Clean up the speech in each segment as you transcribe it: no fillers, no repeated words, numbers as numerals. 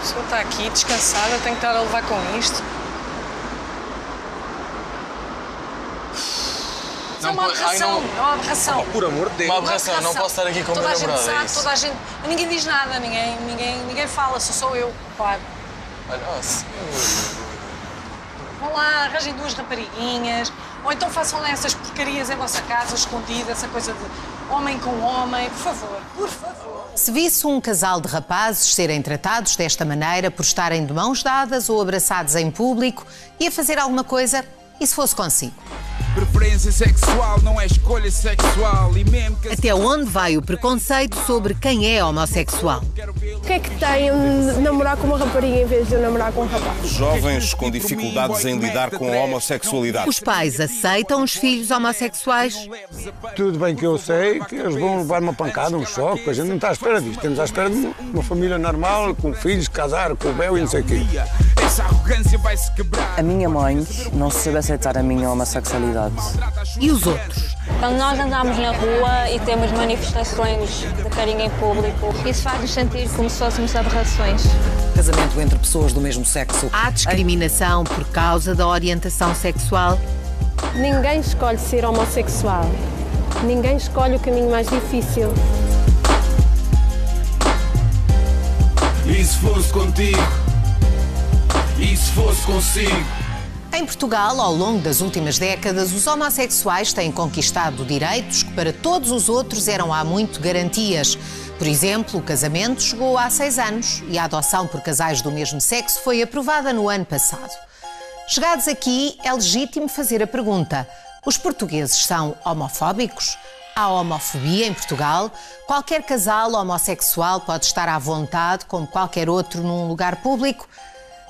pessoa está aqui descansada, tem que estar a levar com isto. Isso é uma aberração, é uma aberração. Por amor de Deus. Uma aberração, não posso estar aqui com o meu namorado. Toda a gente sabe, toda a gente... Ninguém diz nada, ninguém fala, sou eu, claro. Olha, Vão lá, arranjem duas rapariguinhas, ou então façam lá essas porcarias em vossa casa, escondida, essa coisa de homem com homem, por favor, por favor. Se visse um casal de rapazes serem tratados desta maneira por estarem de mãos dadas ou abraçados em público, ia fazer alguma coisa e se fosse consigo? Preferência sexual não é escolha sexual e mesmo que... Até onde vai o preconceito sobre quem é homossexual? O que é que tem namorar com uma rapariga em vez de eu namorar com um rapaz? Jovens com dificuldades em lidar com a homossexualidade. Os pais aceitam os filhos homossexuais? Tudo bem que eu sei que eles vão levar uma pancada, um choque, a gente não está à espera disto. Estamos à espera de uma família normal, com filhos, casar, com o véu e não sei o quê. Essa arrogância vai se quebrar. A minha mãe não se soube aceitar a minha homossexualidade. E os outros? Quando nós andamos na rua e temos manifestações de carinho em público, isso faz-nos sentir como se fôssemos aberrações. Casamento entre pessoas do mesmo sexo. Há discriminação por causa da orientação sexual? Ninguém escolhe ser homossexual. Ninguém escolhe o caminho mais difícil. E se fosse contigo? E se fosse consigo? Em Portugal, ao longo das últimas décadas, os homossexuais têm conquistado direitos que para todos os outros eram há muito garantias. Por exemplo, o casamento chegou há 6 anos e a adoção por casais do mesmo sexo foi aprovada no ano passado. Chegados aqui, é legítimo fazer a pergunta: os portugueses são homofóbicos? Há homofobia em Portugal? Qualquer casal homossexual pode estar à vontade, como qualquer outro, num lugar público?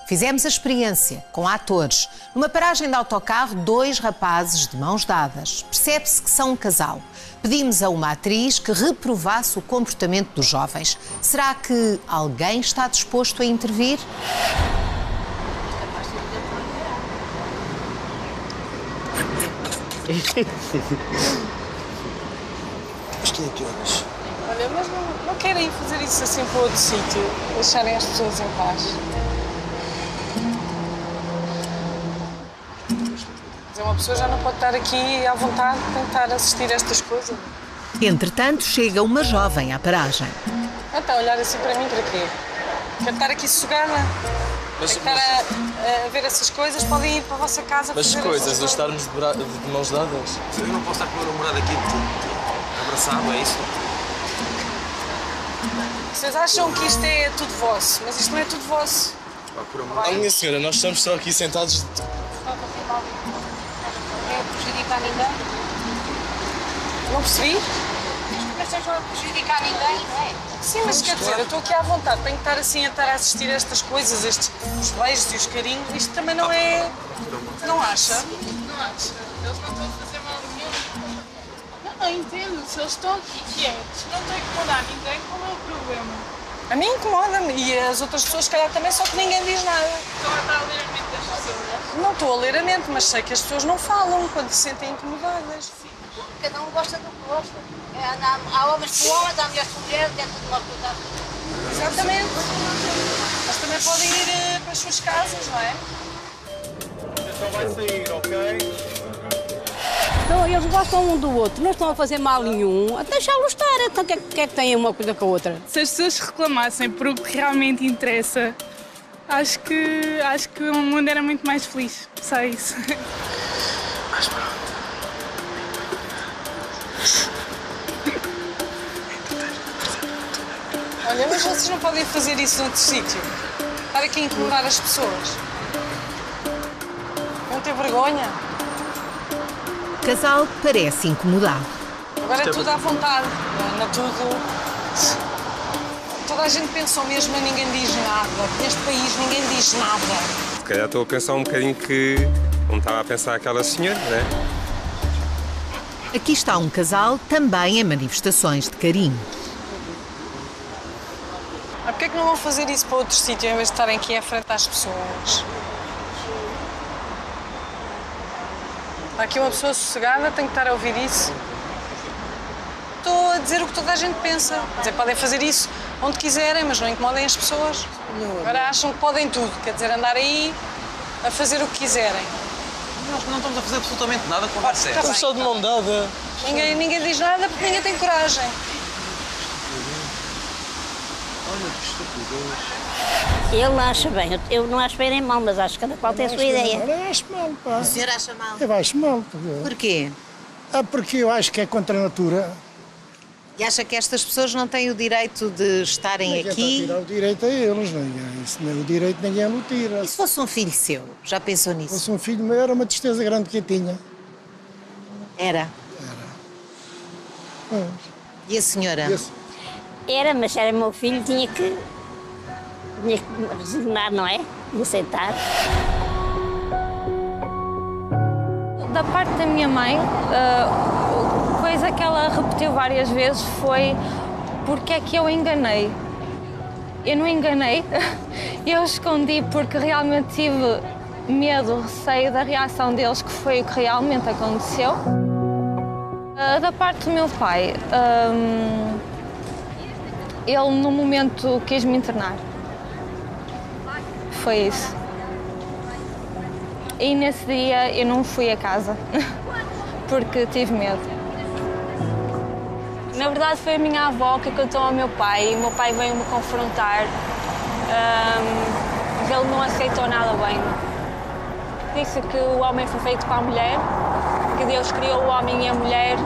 Fizemos a experiência com atores. Numa paragem de autocarro, 2 rapazes de mãos dadas. Percebe-se que são um casal. Pedimos a uma atriz que reprovasse o comportamento dos jovens. Será que alguém está disposto a intervir? Olha, mas não querem fazer isso assim para outro sítio, deixarem as pessoas em paz. Uma pessoa já não pode estar aqui à vontade de tentar assistir a estas coisas. Entretanto, chega uma jovem à paragem. Está a olhar assim para mim, para quê? Quero estar aqui sossegada. Quero estar a ver essas coisas, podem ir para a vossa casa. Mas coisas, estarmos de mãos dadas? Eu não posso estar com o meu namorado aqui abraçado, é isso? Vocês acham que isto é tudo vosso, mas isto não é tudo vosso. Minha senhora, nós estamos só aqui sentados... Não prejudicar ninguém? Não percebi? Mas vocês não vão prejudicar ninguém, não é? Sim, mas quer dizer, eu estou aqui à vontade, tenho que estar assim a estar a assistir a estas coisas, os beijos e os carinhos, isto também não é... Não acha? Não acha? Eles não estão a fazer mal nenhum. Não entendo, se eles estão aqui quietos, não estão a incomodar ninguém, qual é o problema? A mim incomoda-me e as outras pessoas, se calhar, também, só que ninguém diz nada. Estão a estar a ler a mente das pessoas? Não estou a ler a mente, mas sei que as pessoas não falam quando se sentem incomodadas. Cada um gosta do que gosta. Há homens com homens, há mulheres com mulheres, é tudo uma coisa. Exatamente. Mas também podem ir para as suas casas, não é? Só vai sair, ok? Então, eles gostam um do outro, não estão a fazer mal nenhum, a deixá-los estar. Então, o que é que tem uma coisa com a outra? Se as pessoas reclamassem por o que realmente interessa, acho que o mundo era muito mais feliz. Só isso. Mas pronto. Olha, mas vocês não podem fazer isso noutro sítio. Estar aqui a incomodar as pessoas. Não ter vergonha. O casal parece incomodado. Agora é tudo à vontade, não é tudo... Toda a gente pensa o mesmo e ninguém diz nada. Neste país ninguém diz nada. Se calhar estou a pensar um bocadinho que não estava a pensar aquela senhora, não é? Aqui está um casal também em manifestações de carinho. Porquê é que não vão fazer isso para outro sítio em vez de estarem aqui à frente às pessoas? Há aqui uma pessoa sossegada, tem que estar a ouvir isso. Estou a dizer o que toda a gente pensa. Quer dizer, podem fazer isso onde quiserem, mas não incomodem as pessoas. Agora acham que podem tudo, quer dizer, andar aí a fazer o que quiserem. Nós não estamos a fazer absolutamente nada com você. Estamos só de mão dada. Ninguém diz nada porque ninguém tem coragem. Olha que estupidez. Ele acha bem, eu não acho bem nem mal, mas acho que cada qual tem a sua ideia. Eu acho mal, pá. O senhor acha mal? Eu acho mal. Porquê? Porque eu acho que é contra a natura. E acha que estas pessoas não têm o direito de estarem aqui? Ninguém está a tirar o direito a eles, ninguém. Isso, o direito ninguém o tira. E se fosse um filho seu? Já pensou nisso? Se fosse um filho meu, era uma tristeza grande que eu tinha. Era? Era. E a senhora? Era, mas era meu filho, tinha que resignar, não é? E aceitar. Da parte da minha mãe, coisa que ela repetiu várias vezes foi porque é que eu enganei. Eu não enganei, eu escondi porque realmente tive medo, receio da reação deles, que foi o que realmente aconteceu. Da parte do meu pai, ele no momento quis me internar. Foi isso. E nesse dia eu não fui a casa, porque tive medo. Na verdade foi a minha avó que contou ao meu pai, e o meu pai veio-me confrontar, mas ele não aceitou nada bem. Disse que o homem foi feito para a mulher, que Deus criou o homem e a mulher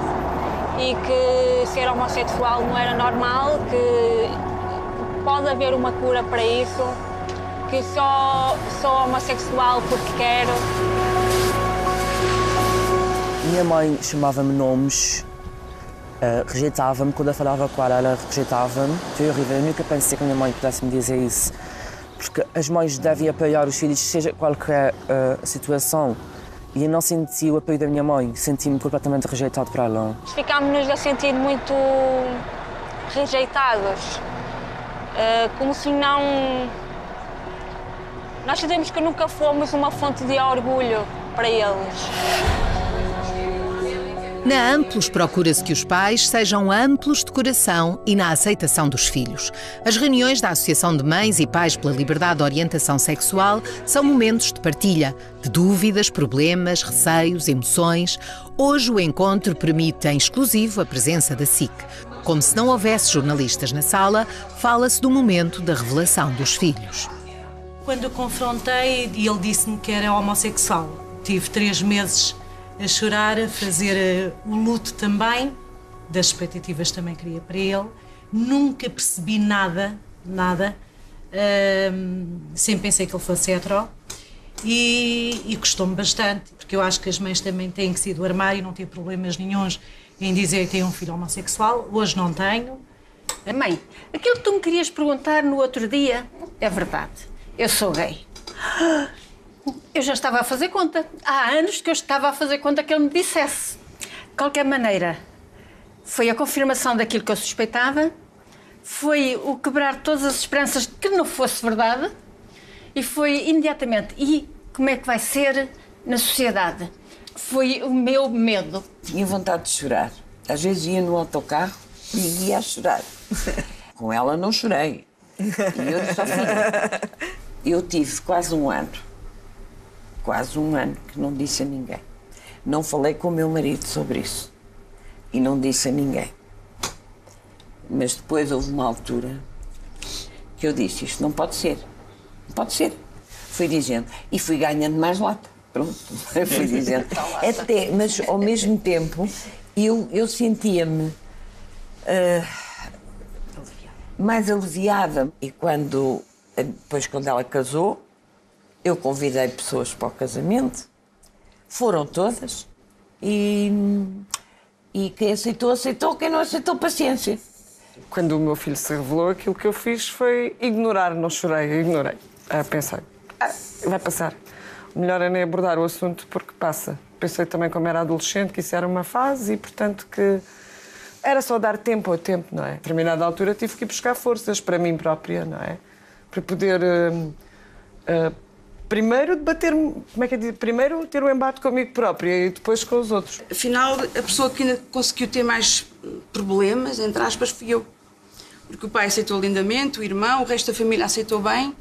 e que ser homossexual não era normal, que pode haver uma cura para isso, que só sou homossexual porque quero. Minha mãe chamava-me nomes, rejeitava-me. Quando eu falava com ela rejeitava-me. Foi horrível. Eu nunca pensei que a minha mãe pudesse me dizer isso. Porque as mães devem apoiar os filhos, seja qualquer situação. E eu não senti o apoio da minha mãe. Senti-me completamente rejeitado por ela. Ficámos-nos a sentir muito rejeitados. Como se não... Nós sabemos que nunca fomos uma fonte de orgulho para eles. Na Amplos procura-se que os pais sejam amplos de coração e na aceitação dos filhos. As reuniões da Associação de Mães e Pais pela Liberdade de Orientação Sexual são momentos de partilha, de dúvidas, problemas, receios, emoções. Hoje o encontro permite em exclusivo a presença da SIC. Como se não houvesse jornalistas na sala, fala-se do momento da revelação dos filhos. Quando eu confrontei, ele disse-me que era homossexual. Tive 3 meses a chorar, a fazer o luto também, das expectativas também queria para ele. Nunca percebi nada, sempre pensei que ele fosse hetero e custou-me bastante, porque eu acho que as mães também têm que sair do armário e não ter problemas nenhuns em dizer que têm um filho homossexual. Hoje não tenho. Mãe, aquilo que tu me querias perguntar no outro dia é verdade. Eu sou gay. Eu já estava a fazer conta. Há anos que eu estava a fazer conta que ele me dissesse. De qualquer maneira, foi a confirmação daquilo que eu suspeitava, foi o quebrar todas as esperanças de que não fosse verdade e foi imediatamente. E como é que vai ser na sociedade? Foi o meu medo. Tinha vontade de chorar. Às vezes ia no autocarro e ia a chorar. Com ela não chorei. E eu disse ao filho, eu tive quase um ano que não disse a ninguém. Não falei com o meu marido sobre isso. E não disse a ninguém. Mas depois houve uma altura que eu disse, isto não pode ser. Não pode ser. Fui dizendo. E fui ganhando mais lata. Pronto. Fui dizendo. Até, mas ao mesmo tempo, eu sentia-me mais aliviada. E depois quando ela casou, eu convidei pessoas para o casamento, foram todas, e quem aceitou, aceitou, quem não aceitou, paciência. Quando o meu filho se revelou, aquilo que eu fiz foi ignorar, não chorei, ignorei. Pensei, vai passar. O melhor é nem abordar o assunto porque passa. Pensei também, como era adolescente, que isso era uma fase e, portanto, que era só dar tempo ao tempo, não é? A determinada altura tive que ir buscar forças para mim própria, não é? Para poder... primeiro debater, como é que é dizer? Primeiro ter um embate comigo própria e depois com os outros. Afinal, a pessoa que ainda conseguiu ter mais problemas, entre aspas, fui eu. porque o pai aceitou lindamente, o irmão, o resto da família aceitou bem.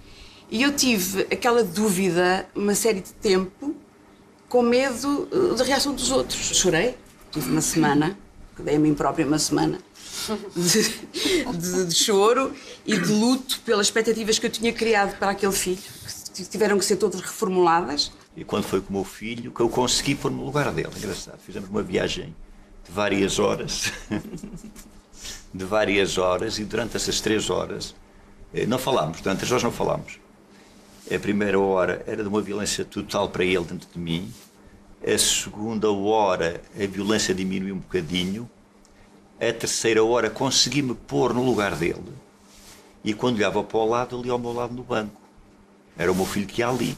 E eu tive aquela dúvida uma série de tempo, com medo da reação dos outros. Chorei, tive uma semana, dei a mim própria uma semana, de choro e de luto pelas expectativas que eu tinha criado para aquele filho, que tiveram que ser todas reformuladas. E quando foi com o meu filho, que eu consegui pôr no lugar dele, engraçado. Fizemos uma viagem de várias horas, e durante essas 3 horas, não falámos, durante 3 horas não falámos. A primeira hora era de uma violência total para ele dentro de mim, a segunda hora a violência diminuiu um bocadinho, a terceira hora consegui-me pôr no lugar dele e quando olhava para o lado, ali ao meu lado no banco, era o meu filho que ia ali.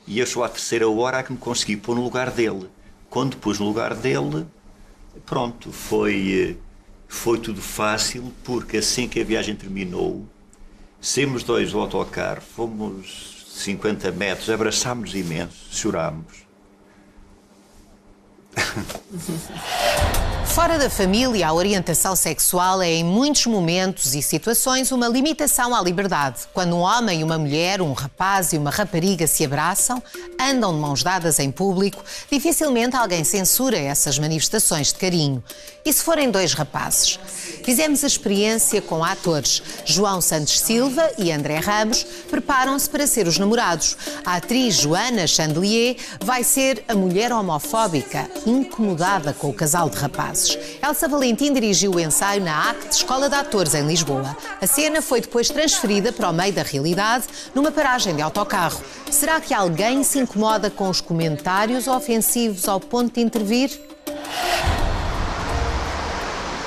E eu só à terceira hora que me consegui pôr no lugar dele. Quando pus no lugar dele, pronto, foi tudo fácil, porque assim que a viagem terminou, saímos 2 do autocarro, fomos 50 metros, abraçámos imenso, chorámos. Fora da família, a orientação sexual é, em muitos momentos e situações, uma limitação à liberdade. Quando um homem e uma mulher, um rapaz e uma rapariga se abraçam, andam de mãos dadas em público, dificilmente alguém censura essas manifestações de carinho. E se forem 2 rapazes? Fizemos a experiência com atores. João Santos Silva e André Ramos preparam-se para ser os namorados. A atriz Joana Chandelier vai ser a mulher homofóbica, incomodada com o casal de rapazes. Elsa Valentim dirigiu o ensaio na ACT Escola de Atores em Lisboa. A cena foi depois transferida para o meio da realidade, numa paragem de autocarro. Será que alguém se incomoda com os comentários ofensivos ao ponto de intervir?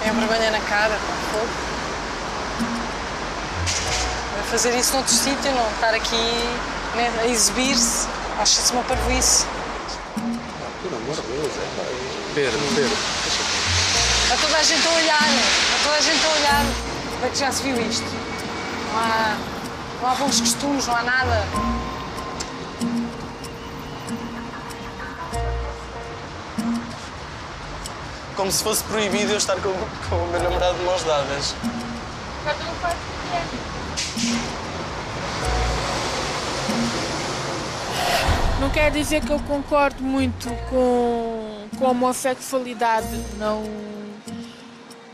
É vergonha na cara, fogo. Vai fazer isso noutro sítio, não estar aqui, né, a exibir-se. Acho isso uma parvoíce. Pelo amor de Deus, Pedro. A toda a gente a olhar, Como é que já se viu isto? Não há bons costumes, não há nada. Como se fosse proibido eu estar com o meu namorado de mãos dadas. Não quer dizer que eu concordo muito com a homossexualidade,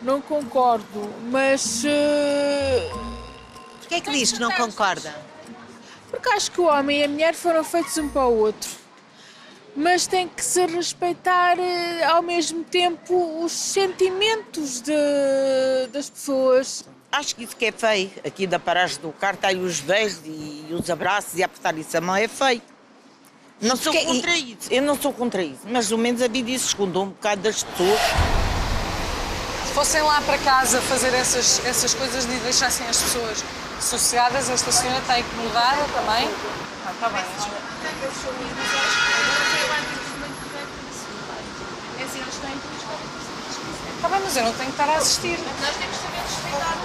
não concordo, mas... Porquê é que diz que não concorda? Porque acho que o homem e a mulher foram feitos um para o outro, mas tem que se respeitar ao mesmo tempo os sentimentos das pessoas. Acho que isso que é feio, aqui da paragem do carro está aí os beijos e os abraços e apertar isso a mão é feio. Não sou contra isso, eu não sou contra isso, mas ao menos a vida isso escondeu um bocado das pessoas. Se fossem lá para casa fazer essas coisas e deixassem as pessoas sossegadas, esta senhora está incomodada também. Está bem. Está bem, mas eu não tenho que estar a assistir. Nós temos que saber respeitar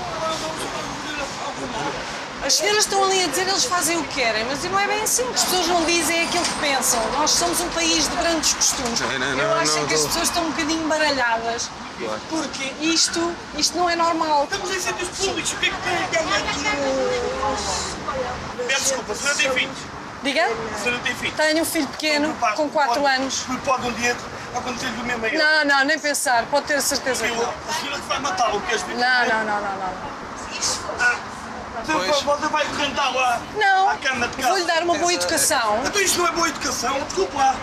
As senhoras estão ali a dizer eles fazem o que querem, mas não é bem assim. As pessoas não dizem aquilo que pensam. Nós somos um país de grandes costumes. Eu acho que as pessoas estão um bocadinho baralhadas, porque isto não é normal. Estamos em sítios públicos, o que é que tem? Peço desculpa, a senhora tem filhos? Diga? A senhora tem filhos? Tenho um filho pequeno, com 4 anos. Pode um dia acontecer do mesmo a ele? Não, nem pensar. Pode ter certeza que não. A senhora que vai matá-lo, queres ver? Não. Você vai correntá-lo à cama de casa? Vou-lhe dar uma boa educação. Então isto não é boa educação? Desculpa lá.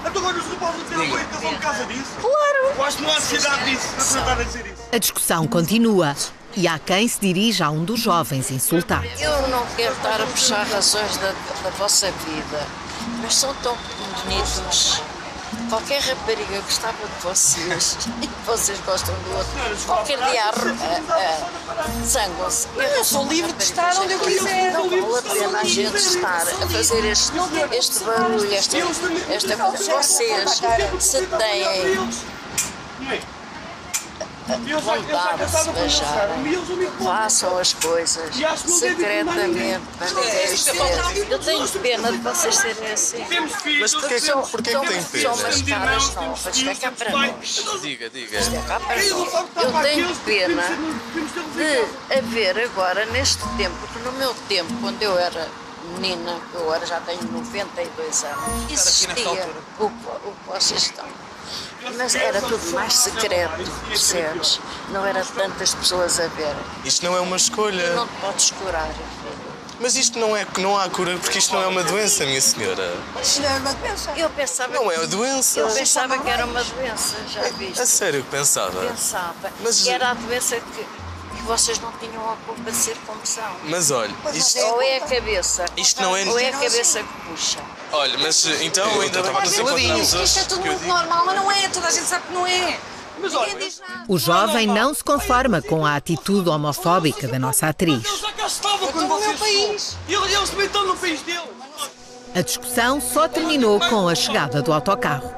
Então agora os rapazes não têm boa educação por causa disso? Claro. Eu acho que não há necessidade disso, não se estar a dizer isso. A discussão continua e há quem se dirija a um dos jovens insultados. Eu não quero estar a puxar razões da vossa vida, mas são tão bonitos. Qualquer rapariga gostava de vocês e vocês gostam do outro. Qualquer dia zangam-se. Eu sou livre de estar onde eu quiser. Não vale a pena a gente estar a fazer este barulho, esta coisa. Vocês, se têm vontade de se beijar. Façam as coisas secretamente para ninguém ver. Eu tenho pena de vocês serem assim. Mas porquê que tem pena? São umas caras novas, isto é cá para nós. Diga. Isto é cá para nós. Eu tenho pena de haver agora, neste tempo, porque no meu tempo, quando eu era menina, eu agora já tenho 92 anos, existia o que vocês estão. Mas era tudo mais secreto, percebes? Não era tantas pessoas a ver. Isto não é uma escolha. Não te podes curar. Mas isto não há cura, porque isto não é uma doença, minha senhora. Isto não é uma doença? Eu pensava... Não é uma doença. Eu pensava que era uma doença, já viste? A sério que pensava? Pensava. Mas... era a doença que vocês não tinham a culpa de ser como são. Mas olha, isto... Ou é a cabeça. Isto não é... Ou é a cabeça que puxa. Olha, mas então ainda bem que nos encontramos hoje. Isto é tudo muito normal, mas não é. Toda a gente sabe que não é. Mas olha, o jovem não se conforma com a atitude homofóbica da nossa atriz. Eu já cá estava quando vocês país. Eles também estão no país dele. A discussão só terminou com a chegada do autocarro.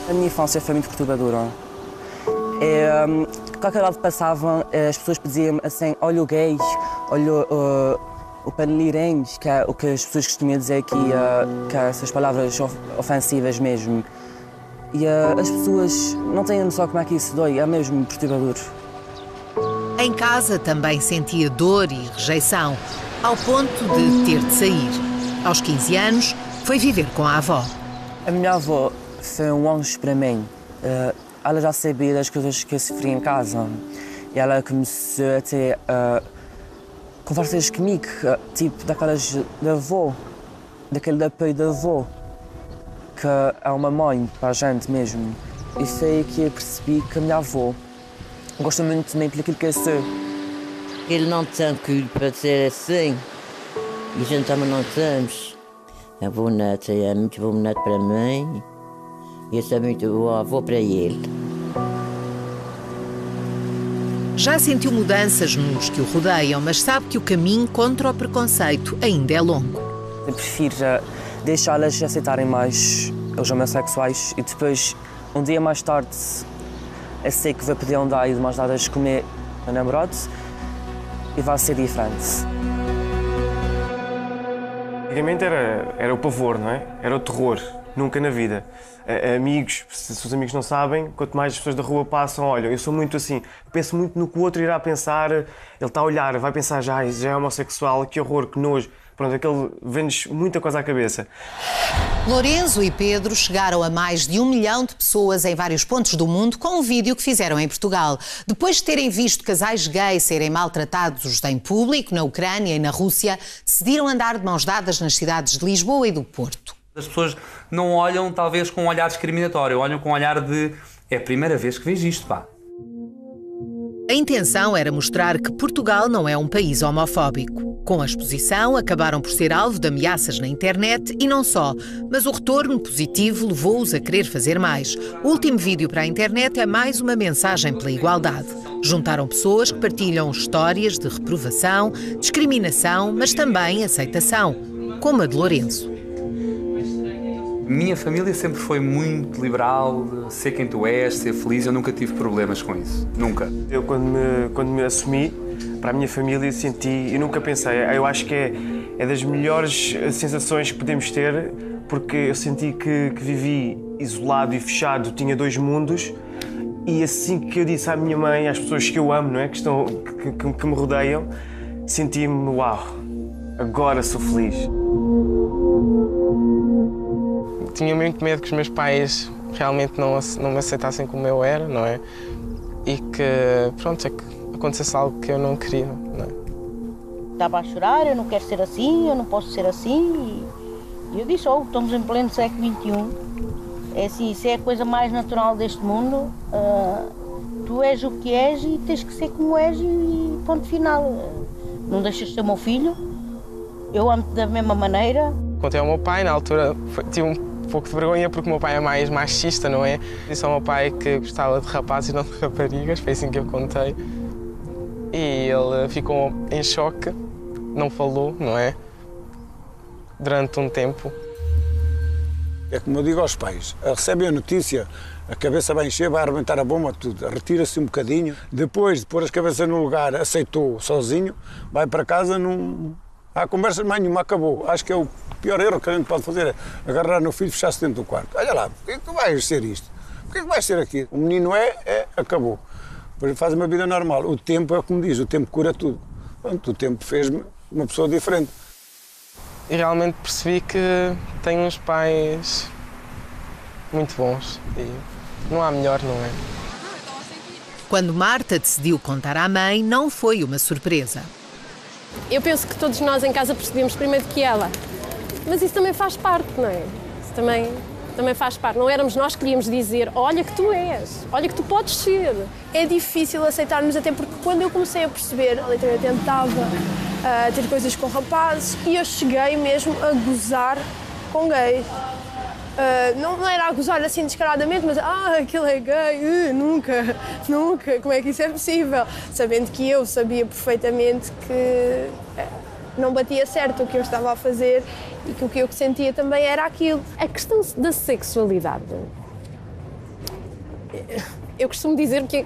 A minha infância foi muito perturbadora. Qualquer lado passavam, as pessoas pediam assim, olha o gays, olha o panelirens, que é o que as pessoas costumam dizer aqui, que é essas palavras ofensivas mesmo. E as pessoas não têm noção como é que isso dói, é mesmo perturbador. Em casa também sentia dor e rejeição, ao ponto de ter de sair. Aos 15 anos, foi viver com a avó. A minha avó foi um anjo para mim. Ela já sabia das coisas que eu sofri em casa. E ela começou a ter conversas comigo, tipo daquelas da avó, daquele apoio da avó, que é uma mãe para a gente mesmo. E foi que eu percebi que a minha avó gosta muito de mim por aquilo que eu sou. Ele não tem culpa de ser assim. E a gente também não temos. A avó neta é muito bom neto para mim. E eu sou muito boa avó para ele. Já sentiu mudanças nos que o rodeiam, mas sabe que o caminho contra o preconceito ainda é longo. Eu prefiro deixá-las aceitarem mais os homossexuais e depois, um dia mais tarde, eu sei que vou poder andar e de mãos dadas com o meu namorado e vai ser diferente. Antigamente era o pavor, não é? Era o terror. Nunca na vida. Amigos, se os amigos não sabem, quanto mais as pessoas da rua passam, olha, eu sou muito assim, penso muito no que o outro irá pensar, ele está a olhar, vai pensar já é homossexual, que horror, que nojo. Pronto, aquele vem-nos muita coisa à cabeça. Lourenço e Pedro chegaram a mais de 1 milhão de pessoas em vários pontos do mundo com um vídeo que fizeram em Portugal. Depois de terem visto casais gays serem maltratados em público, na Ucrânia e na Rússia, decidiram andar de mãos dadas nas cidades de Lisboa e do Porto. As pessoas não olham, talvez, com um olhar discriminatório, olham com um olhar de é a primeira vez que vejo isto, pá. A intenção era mostrar que Portugal não é um país homofóbico. Com a exposição, acabaram por ser alvo de ameaças na internet e não só, mas o retorno positivo levou-os a querer fazer mais. O último vídeo para a internet é mais uma mensagem pela igualdade. Juntaram pessoas que partilham histórias de reprovação, discriminação, mas também aceitação, como a de Lourenço. Minha família sempre foi muito liberal, ser quem tu és, ser feliz, eu nunca tive problemas com isso, nunca. Eu quando me assumi para a minha família eu nunca pensei, eu acho que é das melhores sensações que podemos ter, porque eu senti que vivi isolado e fechado, tinha 2 mundos, e assim que eu disse à minha mãe, às pessoas que eu amo, não é? que me rodeiam, senti-me, uau, agora sou feliz. Tinha muito medo que os meus pais realmente não me aceitassem como eu era, não é? E que, pronto, que acontecesse algo que eu não queria, não é? Estava a chorar, eu não quero ser assim, eu não posso ser assim. E eu disse, estamos em pleno século XXI. É assim, isso é a coisa mais natural deste mundo. Tu és o que és e tens que ser como és e ponto final. Não deixas de ser o meu filho, eu amo-te da mesma maneira. Contei ao meu pai, na altura, tive um pouco de vergonha porque o meu pai é mais machista, não é? Disse ao meu pai que gostava de rapazes e não de raparigas, foi assim que eu contei. E ele ficou em choque não falou, não é? Durante um tempo. É como eu digo aos pais, recebem a notícia, a cabeça vai encher, vai arrebentar a bomba, tudo, retira-se um bocadinho, depois de pôr as cabeças no lugar, aceitou sozinho, vai para casa, não há conversa mais nenhuma, acabou. Acho que é o pior erro que a gente pode fazer, é agarrar no filho e fechar-se dentro do quarto. Olha lá, porquê que vai ser isto? Porquê que vai ser aquilo? O menino acabou. Depois faz uma vida normal. O tempo é como diz, o tempo cura tudo. Pronto, o tempo fez-me uma pessoa diferente. E realmente percebi que tenho uns pais muito bons e não há melhor, não é? Quando Marta decidiu contar à mãe, não foi uma surpresa. Eu penso que todos nós em casa percebemos primeiro que ela. Mas isso também faz parte, não é? Isso também faz parte. Não éramos nós que queríamos dizer, olha que tu és, olha que tu podes ser. É difícil aceitarmos, até porque quando eu comecei a perceber, eu tentava ter coisas com rapazes e eu cheguei mesmo a gozar com gays. Não era a gozar assim descaradamente, mas aquele é gay, nunca, como é que isso é possível? Sabendo que eu sabia perfeitamente que não batia certo o que eu estava a fazer e que o que eu sentia também era aquilo. A questão da sexualidade, eu costumo dizer que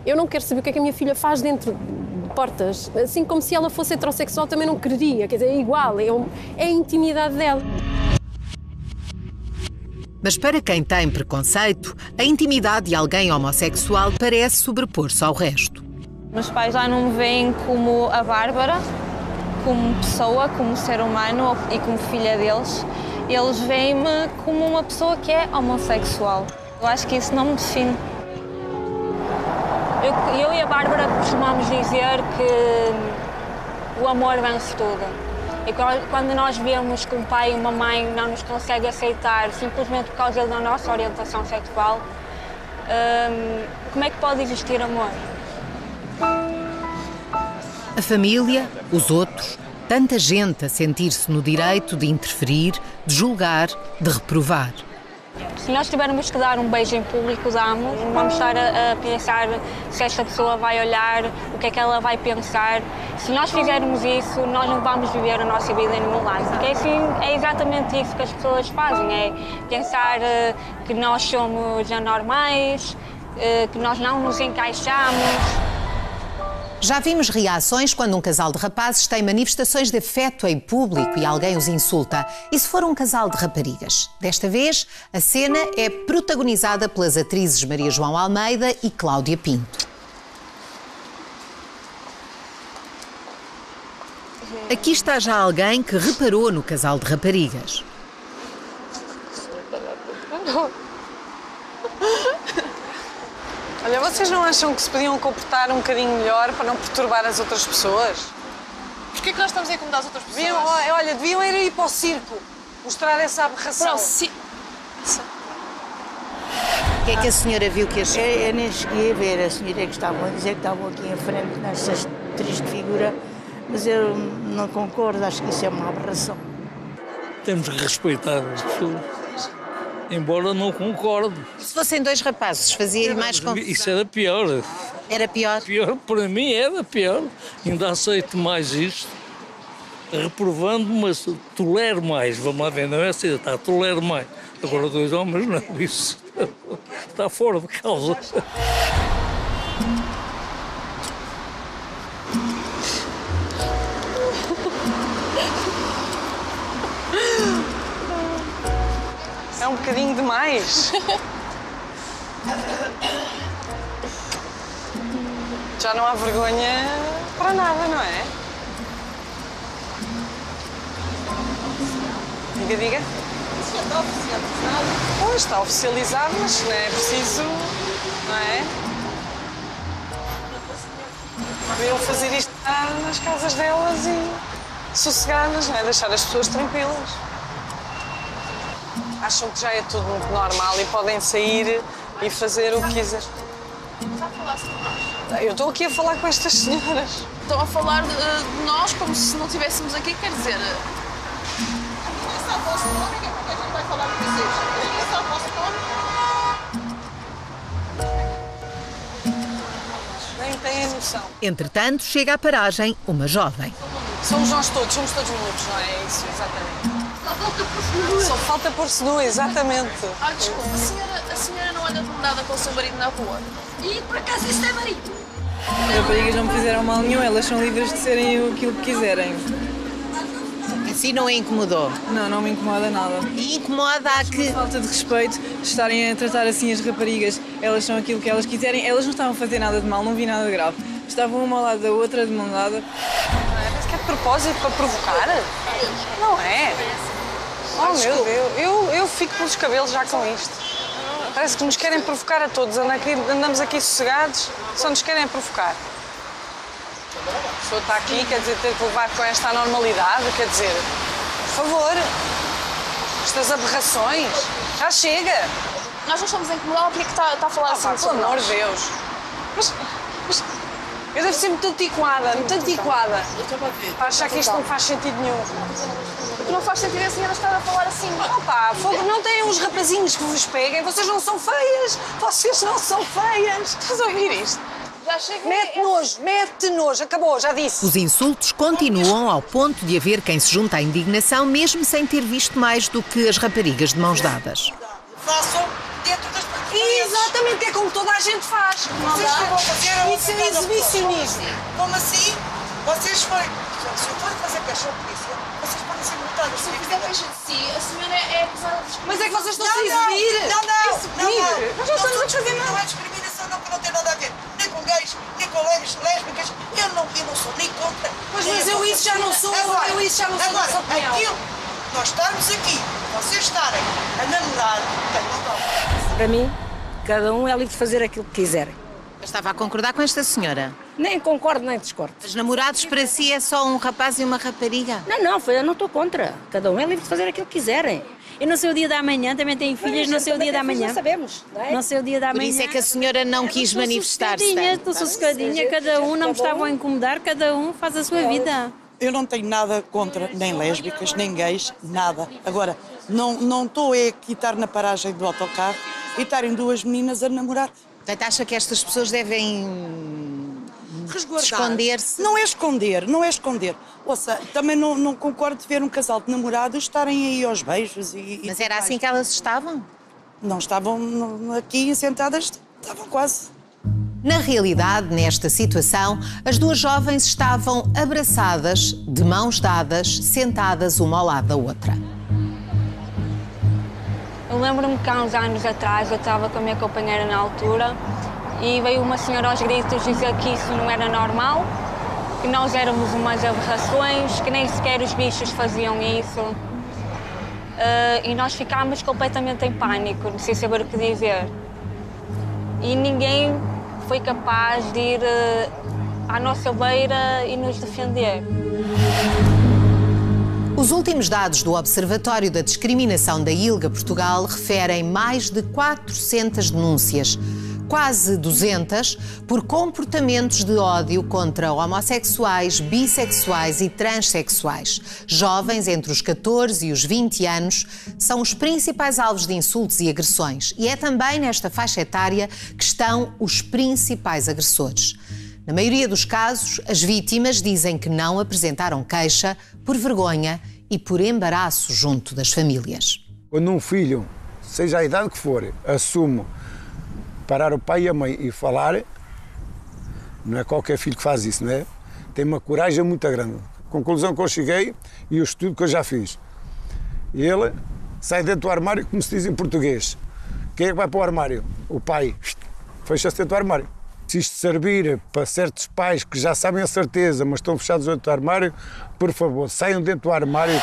eu não quero saber o que é que a minha filha faz dentro de portas, assim como se ela fosse heterossexual também não quereria, quer dizer, é igual, é a intimidade dela. Mas para quem tem preconceito, a intimidade de alguém homossexual parece sobrepor-se ao resto. Meus pais já não me veem como a Bárbara, como pessoa, como ser humano e como filha deles. Eles veem-me como uma pessoa que é homossexual. Eu acho que isso não me define. Eu e a Bárbara costumamos dizer que o amor vence tudo. E quando nós vemos que um pai e uma mãe não nos conseguem aceitar simplesmente por causa da nossa orientação sexual, como é que pode existir amor? A família, os outros, tanta gente a sentir-se no direito de interferir, de julgar, de reprovar. Se nós tivermos que dar um beijo em público, damos. Não vamos estar a pensar se esta pessoa vai olhar, o que é que ela vai pensar. Se nós fizermos isso, nós não vamos viver a nossa vida em nenhum lado. Porque assim, é exatamente isso que as pessoas fazem, é pensar que nós somos anormais, que nós não nos encaixamos. Já vimos reações quando um casal de rapazes tem manifestações de afeto em público e alguém os insulta. E se for um casal de raparigas? Desta vez, a cena é protagonizada pelas atrizes Maria João Almeida e Cláudia Pinto. Aqui está já alguém que reparou no casal de raparigas. Olha, vocês não acham que se podiam comportar um bocadinho melhor para não perturbar as outras pessoas? Porquê que nós estamos a incomodar as outras pessoas? Deviam ir para o circo, mostrar essa aberração. O que é que a senhora viu que achou? Eu nem cheguei a ver, a senhora que estavam a dizer que estavam aqui em frente nessas triste figura, mas eu não concordo, acho que isso é uma aberração. Temos que respeitar as pessoas. Embora não concorde. Se fossem dois rapazes, fazia-lhe mais confusão. Isso era pior. Era pior? Pior, para mim era pior. Ainda aceito mais isto. Reprovando, mas tolero mais. Vamos lá ver, não é assim, está, tolero mais. Agora dois homens, não, isso está fora de causa. É um bocadinho demais. Já não há vergonha para nada, não é? Diga. Isso já está oficializado. Pois, está oficializado, mas não é preciso, não é? Podiam fazer isto nas casas delas e sossegadas, não é? Deixar as pessoas tranquilas. Acham que já é tudo muito normal e podem sair e fazer o que quiserem. Já falaste de nós? Eu estou aqui a falar com estas senhoras. Estão a falar de nós como se não estivéssemos aqui, quer dizer... Esse é o vosso nome, que é porque a gente vai falar com vocês. Esse é o vosso nome. Nem têm noção. Entretanto, chega à paragem uma jovem. Somos nós todos, somos todos malucos, não é isso? Exatamente. Só falta pôr-se nu, exatamente. Desculpa, a senhora não anda demorada com o seu marido na rua? E por acaso isso é marido? As raparigas não me fizeram mal nenhum, elas são livres de serem aquilo que quiserem. Assim não a incomodou? Não, não me incomoda nada. E incomoda a que... Falta de respeito, estarem a tratar assim as raparigas, elas são aquilo que elas quiserem, elas não estavam a fazer nada de mal, não vi nada de grave. Estavam uma ao lado da outra, de mão dada. Mas que é de propósito para provocar? Não é? Oh meu Deus, eu fico pelos cabelos já com isto. Parece que nos querem provocar a todos, andamos aqui sossegados, só nos querem provocar. A pessoa está aqui, quer dizer, ter que levar com esta normalidade, quer dizer, por favor, estas aberrações, já chega. Nós não estamos a incomodar, porque é que está a falar assim sobre pelo amor nós? de Deus. Mas eu devo ser muito antiquada, para achar que isto não faz sentido nenhum. Porque não faz sentido a senhora estar a falar assim. Opa, fogo, não têm uns rapazinhos que vos peguem, vocês não são feias, vocês não são feias. Estás a ouvir isto? Já chega. Mete nojo, acabou, já disse. Os insultos continuam ao ponto de haver quem se junta à indignação, mesmo sem ter visto mais do que as raparigas de mãos dadas. Façam dentro das paredes. Exatamente, é como toda a gente faz. Vocês que vão fazer isso é exibicionismo. Como assim? Vocês forem... Se eu for fazer queixa à polícia, vocês podem ser multados. Se eu fizer queixa de si, a senhora é acusada de discriminação. Mas é que vocês estão a exibir. Não. Nós não estamos a fazer nada. Não é discriminação, não, que não tem nada a ver. Nem com gays, nem com lésbicas. Eu não sou nem contra. Mas eu isso já não sou. Agora, eu isso já não sou. aquilo, nós estarmos aqui, vocês estarem a namorar, tem mal. Para mim, cada um é livre de fazer aquilo que quiserem. Estava a concordar com esta senhora? Nem concordo, nem discordo. Os namorados para si é só um rapaz e uma rapariga? Não, eu não estou contra. Cada um é livre de fazer aquilo que quiserem. Eu não sei o dia da manhã, também tenho filhas, não sei o dia da manhã. Não sabemos, não é? Não sei o dia da manhã. Por isso é que a senhora não quis manifestar-se. Estou sossegadinha, cada um, não me estavam a incomodar, cada um faz a sua vida. Eu não tenho nada contra nem lésbicas, nem gays, nada. Agora, não estou aqui estar na paragem do autocarro e estarem duas meninas a namorar. Portanto, acha que estas pessoas devem esconder-se? Não é esconder. Ouça, também não concordo de ver um casal de namorados estarem aí aos beijos e... Mas era assim que elas estavam? Não estavam aqui sentadas, estavam quase. Na realidade, nesta situação, as duas jovens estavam abraçadas, de mãos dadas, sentadas uma ao lado da outra. Eu lembro-me que há uns anos atrás eu estava com a minha companheira na altura e veio uma senhora aos gritos dizer que isso não era normal, que nós éramos umas aberrações, que nem sequer os bichos faziam isso. E nós ficámos completamente em pânico, sem saber o que dizer. E ninguém foi capaz de ir à nossa beira e nos defender. Os últimos dados do Observatório da Discriminação da ILGA Portugal referem mais de 400 denúncias, quase 200, por comportamentos de ódio contra homossexuais, bissexuais e transexuais. Jovens entre os 14 e os 20 anos são os principais alvos de insultos e agressões. E é também nesta faixa etária que estão os principais agressores. Na maioria dos casos, as vítimas dizem que não apresentaram queixa por vergonha e por embaraço junto das famílias. Quando um filho, seja a idade que for, assume parar o pai e a mãe e falar, não é qualquer filho que faz isso, não é? Tem uma coragem muito grande. Conclusão que eu cheguei e o estudo que eu já fiz. Ele sai dentro do armário, como se diz em português. Quem é que vai para o armário? O pai. Fecha-se dentro do armário. Se isto servir para certos pais que já sabem a certeza, mas estão fechados dentro do armário, por favor, saiam dentro do armário.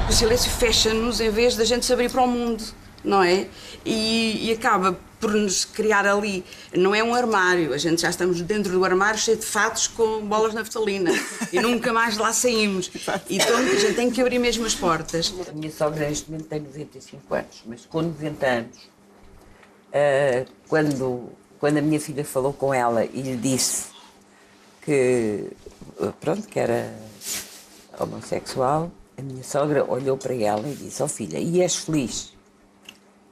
O silêncio fecha-nos em vez da gente se abrir para o mundo, não é? E acaba por nos criar ali, não é um armário, a gente já estamos dentro do armário cheio de fatos com bolas de naftalina e nunca mais lá saímos. Então a gente tem que abrir mesmo as portas. A minha sogra neste momento tem 95 anos, mas com 90 anos, quando a minha filha falou com ela e lhe disse que, pronto, que era homossexual, a minha sogra olhou para ela e disse: "Oh filha, e és feliz?"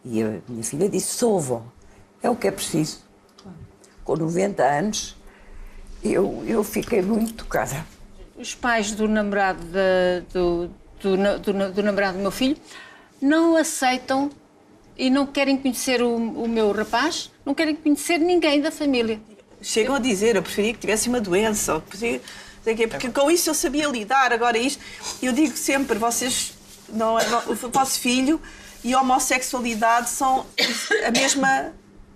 E a minha filha disse: "Sou, vó, é o que é preciso." Com 90 anos, eu fiquei muito tocada. os pais do namorado do namorado do meu filho não aceitam e não querem conhecer o meu rapaz, não querem conhecer ninguém da família. Chegam a dizer, eu preferia que tivesse uma doença, porque com isso eu sabia lidar. Agora isto, eu digo sempre, vocês, o vosso filho e a homossexualidade são a mesma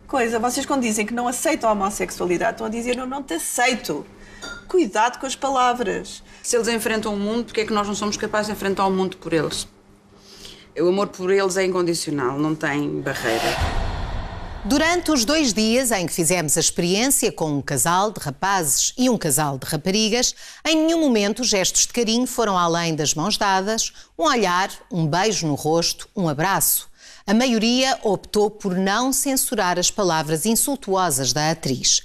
coisa. Vocês quando dizem que não aceitam a homossexualidade, estão a dizer eu não te aceito. Cuidado com as palavras. Se eles enfrentam o mundo, porque é que nós não somos capazes de enfrentar o mundo por eles? O amor por eles é incondicional, não tem barreira. Durante os 2 dias em que fizemos a experiência com um casal de rapazes e um casal de raparigas, em nenhum momento os gestos de carinho foram além das mãos dadas, um olhar, um beijo no rosto, um abraço. A maioria optou por não censurar as palavras insultuosas da atriz.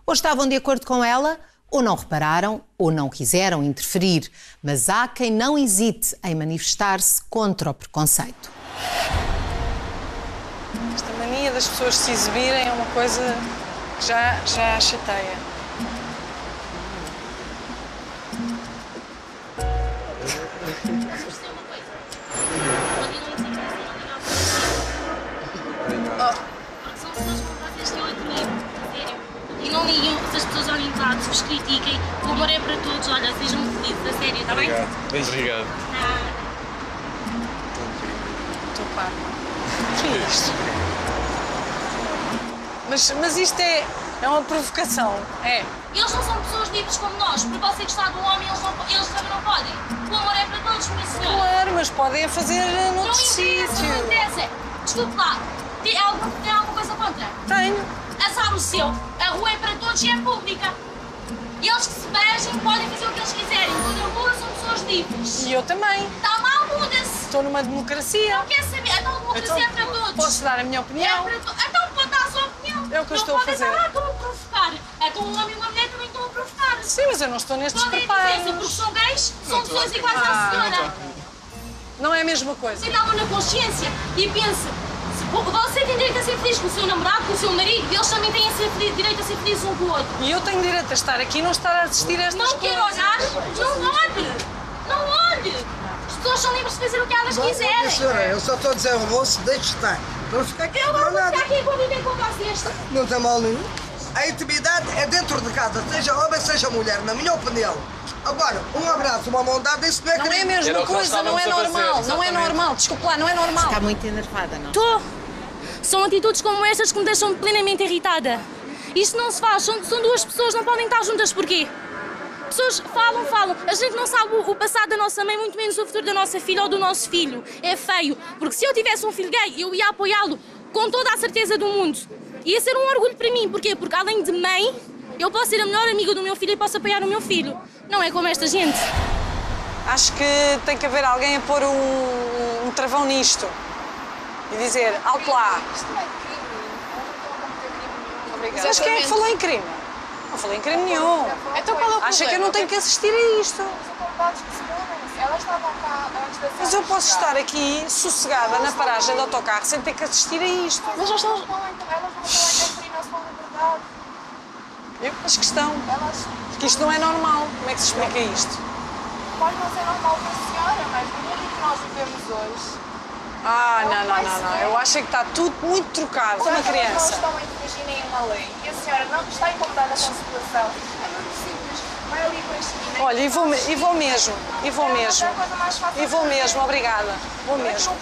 Ou estavam de acordo com ela, ou não repararam, ou não quiseram interferir. Mas há quem não hesite em manifestar-se contra o preconceito. Esta mania das pessoas se exibirem é uma coisa que já chateia. E não ligam se as pessoas olhem para se vos critiquem. O amor é para todos, olha, sejam felizes, a sério, está bem? Obrigado. Estou parva. O que é isto? Mas isto é uma provocação, é? Eles não são pessoas livres como nós. Por você gostar de um homem, eles também não podem. O amor é para todos, minha senhora. Claro, mas podem fazer noutro sítio. Não interessa. Desculpe lá, tem alguma coisa contra? Tenho. Azar o seu. A rua é para todos e é pública. Eles que se beijem podem fazer o que eles quiserem. Quando a rua são pessoas livres. E eu também. Está mal, muda-se. Estou numa democracia. Não quer saber. Então a democracia é para todos. Posso dar a minha opinião? É para então pode dar a sua opinião. É o que eu estou a fazer. Não estão a provocar. Então um homem e uma mulher também estão a provocar. Sim, mas eu não estou nestes preparos. Qual é a diferença? Porque são gays, são pessoas iguais à senhora. Não é a mesma coisa. Tenha algo na consciência e pense. Você tem direito a ser feliz com o seu namorado, com o seu marido, e eles também têm direito a ser felizes um com o outro. E eu tenho direito a estar aqui e não estar a assistir a estas coisas. Não quero olhar, não olhe! Não olhe! As pessoas são livres de fazer o que elas quiserem. Senhora, eu só estou a dizer ao moço, deixe estar. Não ficar aqui. Eu não vou ficar aqui a conviver com vocês. Não tem mal nenhum. A intimidade é dentro de casa, seja homem, seja mulher, na minha opinião. Agora, um abraço, uma mão dada, isso não é Não é a mesma coisa, não é normal. Não é normal, desculpa lá, não é normal. Está muito enervada, não? Estou. São atitudes como estas que me deixam plenamente irritada. Isto não se faz, são 2 pessoas, não podem estar juntas porquê? Pessoas falam. A gente não sabe o passado da nossa mãe, muito menos o futuro da nossa filha ou do nosso filho. É feio, porque se eu tivesse um filho gay, eu ia apoiá-lo com toda a certeza do mundo. Ia ser um orgulho para mim, porquê? Porque além de mãe, eu posso ser a melhor amiga do meu filho e posso apoiar o meu filho. Não é como esta gente. Acho que tem que haver alguém a pôr um travão nisto. E dizer, alto lá. Obrigada. Mas quem é que falou em crime? Não falei em crime nenhum. Então qual é o problema? Acha que eu não tenho que assistir a isto? Elas estavam cá antes da Mas eu posso estar aqui, sossegada, na paragem do autocarro, sem ter que assistir a isto. Mas elas não estão a interferir na sua liberdade. Mas que estão. Porque isto não é normal. Como é que se explica isto? Pode não ser normal para a senhora, mas no mundo que nós vivemos hoje... Não. Eu acho que está tudo muito trocado. Como uma criança. Não estão a infringir nenhuma lei. E a senhora não está incomodada com a situação. É muito simples. Vai ali para a esquina. Olha, e vou mesmo. Obrigada. Vou mesmo.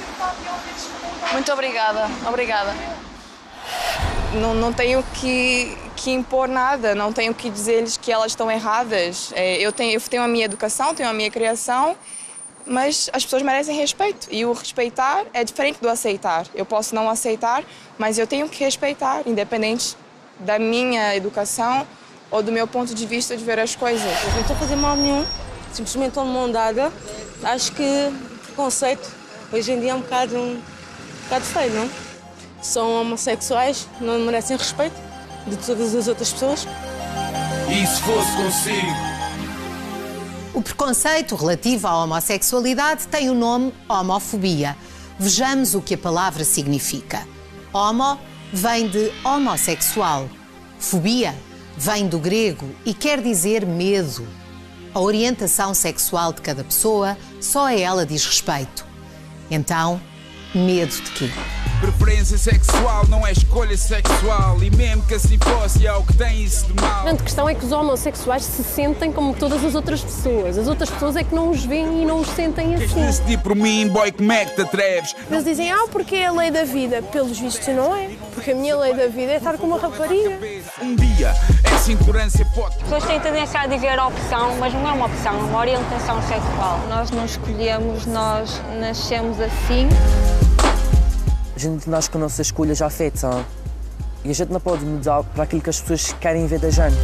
Muito obrigada. Não tenho que impor nada, não tenho que dizer-lhes que elas estão erradas. Eu tenho a minha educação, tenho a minha criação, mas as pessoas merecem respeito. E o respeitar é diferente do aceitar. Eu posso não aceitar, mas eu tenho que respeitar, independente da minha educação ou do meu ponto de vista de ver as coisas. Eu não estou a fazer mal nenhum, simplesmente estou de mão dada. Acho que preconceito hoje em dia é um bocado feio, não? São homossexuais, não merecem respeito de todas as outras pessoas. E se fosse consigo? O preconceito relativo à homossexualidade tem o nome homofobia. Vejamos o que a palavra significa. Homo vem de homossexual. Fobia vem do grego e quer dizer medo. A orientação sexual de cada pessoa só a ela diz respeito. Então, medo de quê? Preferência sexual não é escolha sexual, e mesmo que assim fosse, é o que tem isso de mal. A grande questão é que os homossexuais se sentem como todas as outras pessoas. As outras pessoas é que não os veem e não os sentem assim. Queres decidir por mim, boy, como é que te atreves? Eles dizem, porque é a lei da vida. Pelos vistos não é. Porque a minha lei da vida é estar com uma rapariga. Um dia, essa intolerância pode... As pessoas têm tendência a dizer opção, mas não é uma opção, é uma orientação sexual. Nós não escolhemos, nós nascemos assim. A gente nasce com a nossa escolha já feita e a gente não pode mudar para aquilo que as pessoas querem ver da gente.